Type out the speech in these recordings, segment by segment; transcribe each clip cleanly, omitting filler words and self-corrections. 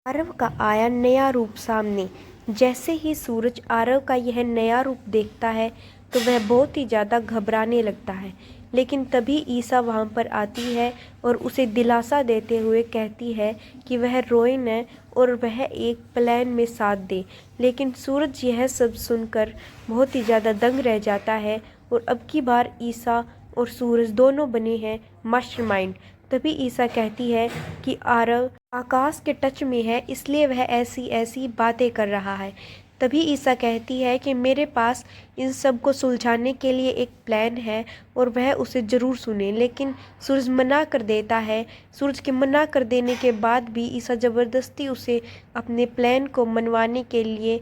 आरव का आया नया रूप सामने। जैसे ही सूरज आरव का यह नया रूप देखता है तो वह बहुत ही ज़्यादा घबराने लगता है। लेकिन तभी ईसा वहाँ पर आती है और उसे दिलासा देते हुए कहती है कि वह रोए न और वह एक प्लान में साथ दे। लेकिन सूरज यह सब सुनकर बहुत ही ज़्यादा दंग रह जाता है और अब की बार ईसा और सूरज दोनों बने हैं मास्टरमाइंड। तभी ईसा कहती है कि आरव आकाश के टच में है, इसलिए वह ऐसी ऐसी बातें कर रहा है। तभी ईसा कहती है कि मेरे पास इन सब को सुलझाने के लिए एक प्लान है और वह उसे ज़रूर सुने। लेकिन सूरज मना कर देता है। सूरज के मना कर देने के बाद भी ईसा ज़बरदस्ती उसे अपने प्लान को मनवाने के लिए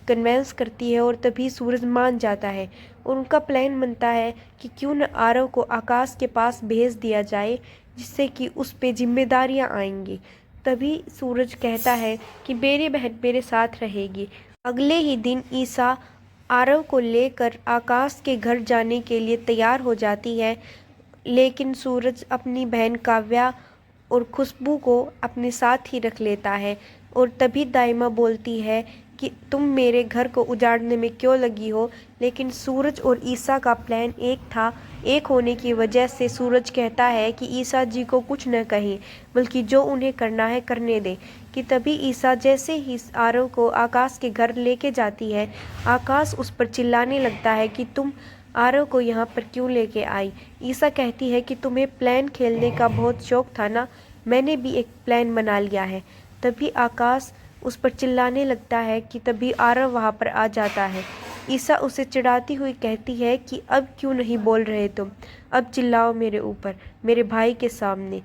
कन्वेंस करती है और तभी सूरज मान जाता है और उनका प्लान बनता है कि क्यों न आरव को आकाश के पास भेज दिया जाए, जिससे कि उस पे जिम्मेदारियां आएंगी। तभी सूरज कहता है कि मेरी बहन मेरे साथ रहेगी। अगले ही दिन ईसा आरव को लेकर आकाश के घर जाने के लिए तैयार हो जाती है। लेकिन सूरज अपनी बहन काव्या और खुशबू को अपने साथ ही रख लेता है और तभी दाइमा बोलती है कि तुम मेरे घर को उजाड़ने में क्यों लगी हो। लेकिन सूरज और ईसा का प्लान एक था। एक होने की वजह से सूरज कहता है कि ईसा जी को कुछ न कहें, बल्कि जो उन्हें करना है करने दें। कि तभी ईसा जैसे ही आरव को आकाश के घर लेके जाती है, आकाश उस पर चिल्लाने लगता है कि तुम आरव को यहाँ पर क्यों लेके आई। ईसा कहती है कि तुम्हें प्लान खेलने का बहुत शौक था ना, मैंने भी एक प्लान बना लिया है। तभी आकाश उस पर चिल्लाने लगता है कि तभी आरव वहाँ पर आ जाता है। ईसा उसे चिढ़ाती हुई कहती है कि अब क्यों नहीं बोल रहे तुम, अब चिल्लाओ मेरे ऊपर, मेरे भाई के सामने,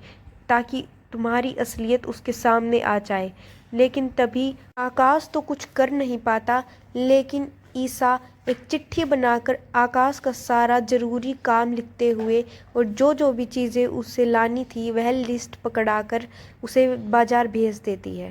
ताकि तुम्हारी असलियत उसके सामने आ जाए। लेकिन तभी आकाश तो कुछ कर नहीं पाता, लेकिन ईसा एक चिट्ठी बनाकर आकाश का सारा ज़रूरी काम लिखते हुए और जो जो भी चीज़ें उसे लानी थी वह लिस्ट पकड़ाकर उसे बाजार भेज देती है।